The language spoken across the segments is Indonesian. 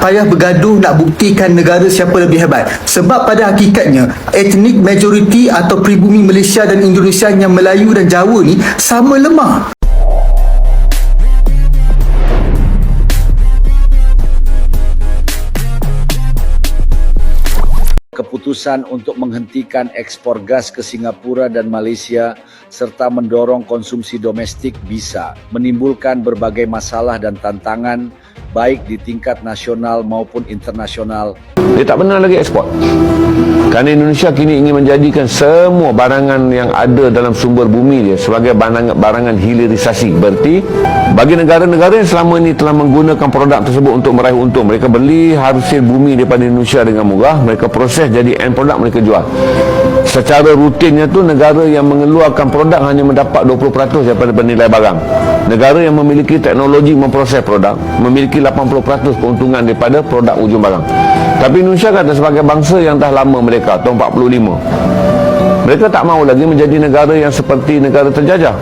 payah bergaduh nak buktikan negara siapa lebih hebat. Sebab pada hakikatnya, etnik majoriti atau pribumi Malaysia dan Indonesia yang Melayu dan Jawa ni sama lemah. Keputusan untuk menghentikan ekspor gas ke Singapura dan Malaysia serta mendorong konsumsi domestik bisa menimbulkan berbagai masalah dan tantangan baik di tingkat nasional maupun internasional. Dia tak benar lagi ekspor. Kerana Indonesia kini ingin menjadikan semua barangan yang ada dalam sumber bumi dia sebagai barangan hilirisasi. Berarti bagi negara-negara yang selama ini telah menggunakan produk tersebut untuk meraih untung, mereka beli hasil bumi daripada Indonesia dengan murah, mereka proses jadi end produk, mereka jual. Secara rutinnya tu negara yang mengeluarkan produk hanya mendapat 20% daripada nilai barang. Negara yang memiliki teknologi memproses produk memiliki 80% keuntungan daripada produk ujung barang. Tapi Indonesia kata sebagai bangsa yang dah lama mereka, tahun 45, mereka tak mahu lagi menjadi negara yang seperti negara terjajah.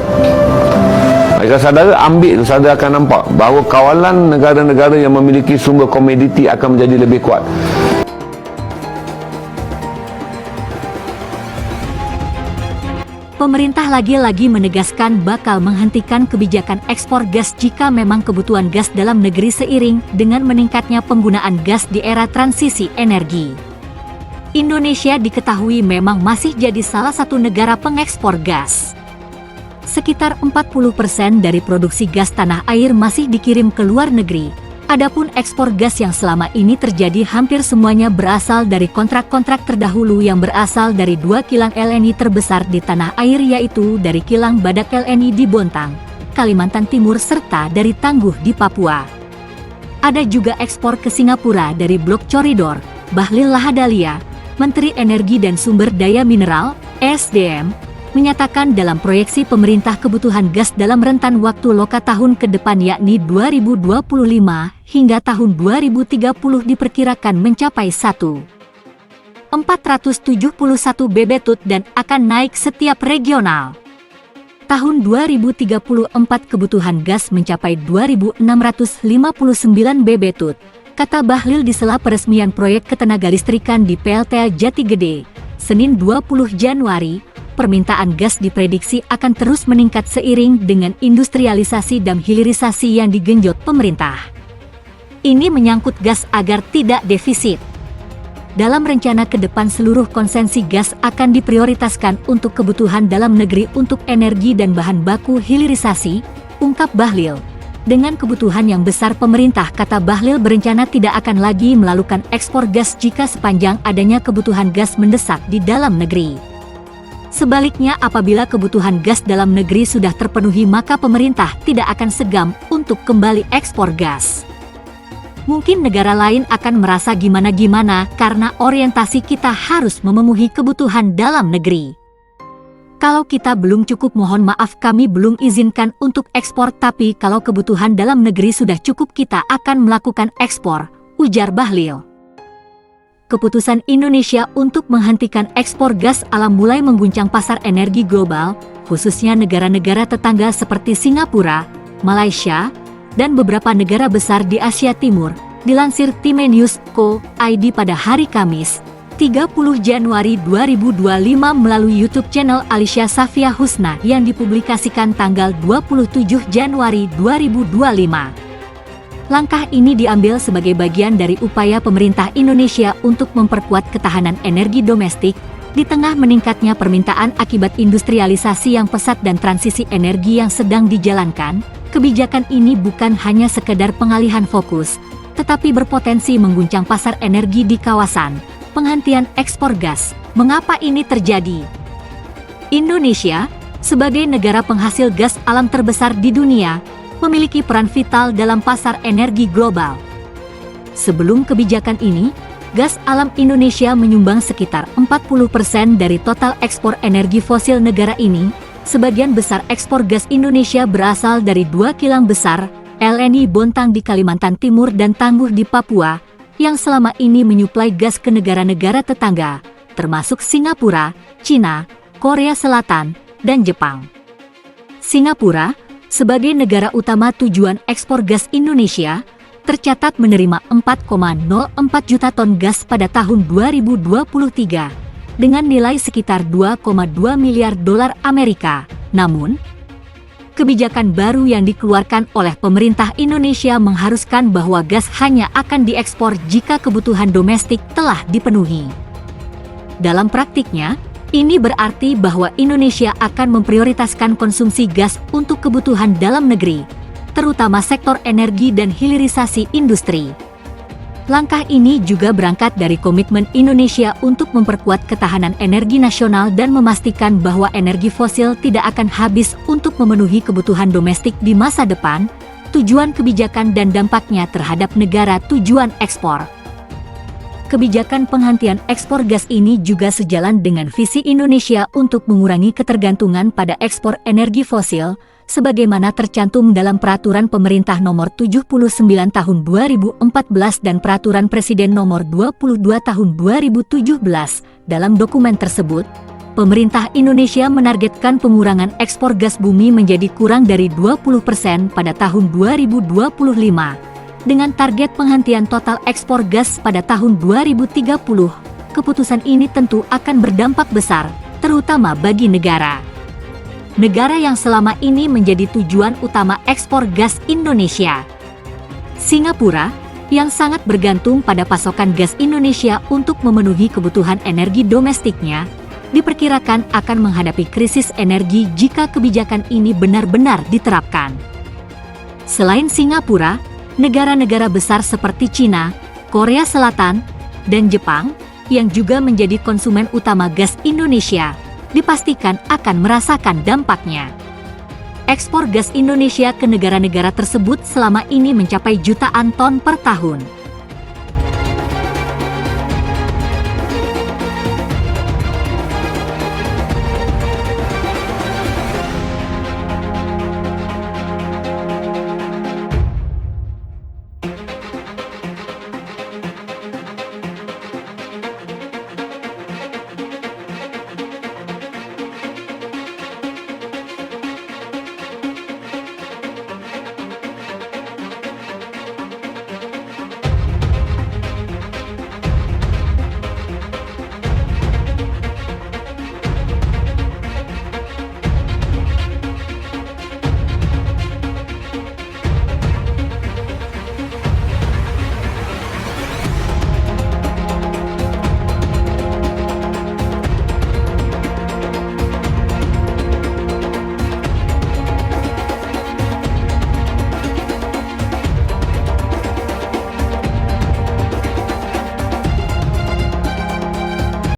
Jika saudara ambil, saudara akan nampak bahawa kawalan negara-negara yang memiliki sumber komoditi akan menjadi lebih kuat. Pemerintah lagi-lagi menegaskan bakal menghentikan kebijakan ekspor gas jika memang kebutuhan gas dalam negeri seiring dengan meningkatnya penggunaan gas di era transisi energi. Indonesia diketahui memang masih jadi salah satu negara pengekspor gas. Sekitar 40% dari produksi gas tanah air masih dikirim ke luar negeri. Adapun ekspor gas yang selama ini terjadi hampir semuanya berasal dari kontrak-kontrak terdahulu yang berasal dari 2 kilang LNG terbesar di tanah air, yaitu dari kilang Badak LNG di Bontang, Kalimantan Timur serta dari Tangguh di Papua. Ada juga ekspor ke Singapura dari Blok Corridor. Bahlil Lahadalia, Menteri Energi dan Sumber Daya Mineral (SDM), menyatakan dalam proyeksi pemerintah kebutuhan gas dalam rentan waktu loka tahun ke depan yakni 2025 hingga tahun 2030 diperkirakan mencapai 1.471 BBTUT dan akan naik setiap regional. Tahun 2034 kebutuhan gas mencapai 2.659 BBTUT, kata Bahlil di sela peresmian proyek ketenagalistrikan di PLTA Jati Gede, Senin 20 Januari. Permintaan gas diprediksi akan terus meningkat seiring dengan industrialisasi dan hilirisasi yang digenjot pemerintah. Ini menyangkut gas agar tidak defisit. Dalam rencana ke depan seluruh konsesi gas akan diprioritaskan untuk kebutuhan dalam negeri untuk energi dan bahan baku hilirisasi, ungkap Bahlil. Dengan kebutuhan yang besar pemerintah, kata Bahlil, berencana tidak akan lagi melakukan ekspor gas jika sepanjang adanya kebutuhan gas mendesak di dalam negeri. Sebaliknya, apabila kebutuhan gas dalam negeri sudah terpenuhi, maka pemerintah tidak akan segan untuk kembali ekspor gas. Mungkin negara lain akan merasa gimana-gimana karena orientasi kita harus memenuhi kebutuhan dalam negeri. Kalau kita belum cukup, mohon maaf kami belum izinkan untuk ekspor, tapi kalau kebutuhan dalam negeri sudah cukup kita akan melakukan ekspor, ujar Bahlil. Keputusan Indonesia untuk menghentikan ekspor gas alam mulai mengguncang pasar energi global, khususnya negara-negara tetangga seperti Singapura, Malaysia, dan beberapa negara besar di Asia Timur, dilansir Time News Co. ID pada hari Kamis, 30 Januari 2025 melalui YouTube channel Alicia Safia Husna yang dipublikasikan tanggal 27 Januari 2025. Langkah ini diambil sebagai bagian dari upaya pemerintah Indonesia untuk memperkuat ketahanan energi domestik di tengah meningkatnya permintaan akibat industrialisasi yang pesat dan transisi energi yang sedang dijalankan. Kebijakan ini bukan hanya sekedar pengalihan fokus, tetapi berpotensi mengguncang pasar energi di kawasan. Penghentian ekspor gas. Mengapa ini terjadi? Indonesia, sebagai negara penghasil gas alam terbesar di dunia, memiliki peran vital dalam pasar energi global. Sebelum kebijakan ini, gas alam Indonesia menyumbang sekitar 40% dari total ekspor energi fosil negara ini. Sebagian besar ekspor gas Indonesia berasal dari 2 kilang besar, LNG Bontang di Kalimantan Timur dan Tangguh di Papua, yang selama ini menyuplai gas ke negara-negara tetangga, termasuk Singapura, China, Korea Selatan, dan Jepang. Singapura, sebagai negara utama tujuan ekspor gas Indonesia, tercatat menerima 4,04 juta ton gas pada tahun 2023 dengan nilai sekitar 2,2 miliar dolar Amerika. Namun, kebijakan baru yang dikeluarkan oleh pemerintah Indonesia mengharuskan bahwa gas hanya akan diekspor jika kebutuhan domestik telah dipenuhi. Dalam praktiknya, ini berarti bahwa Indonesia akan memprioritaskan konsumsi gas untuk kebutuhan dalam negeri, terutama sektor energi dan hilirisasi industri. Langkah ini juga berangkat dari komitmen Indonesia untuk memperkuat ketahanan energi nasional dan memastikan bahwa energi fosil tidak akan habis untuk memenuhi kebutuhan domestik di masa depan, tujuan kebijakan dan dampaknya terhadap negara tujuan ekspor. Kebijakan penghentian ekspor gas ini juga sejalan dengan visi Indonesia untuk mengurangi ketergantungan pada ekspor energi fosil, sebagaimana tercantum dalam Peraturan Pemerintah Nomor 79 Tahun 2014 dan Peraturan Presiden Nomor 22 Tahun 2017. Dalam dokumen tersebut, pemerintah Indonesia menargetkan pengurangan ekspor gas bumi menjadi kurang dari 20% pada tahun 2025, dengan target penghentian total ekspor gas pada tahun 2030. Keputusan ini tentu akan berdampak besar, terutama bagi negara yang selama ini menjadi tujuan utama ekspor gas Indonesia. Singapura, yang sangat bergantung pada pasokan gas Indonesia untuk memenuhi kebutuhan energi domestiknya, diperkirakan akan menghadapi krisis energi jika kebijakan ini benar-benar diterapkan. Selain Singapura, negara-negara besar seperti Cina, Korea Selatan, dan Jepang, yang juga menjadi konsumen utama gas Indonesia, dipastikan akan merasakan dampaknya. Ekspor gas Indonesia ke negara-negara tersebut selama ini mencapai jutaan ton per tahun.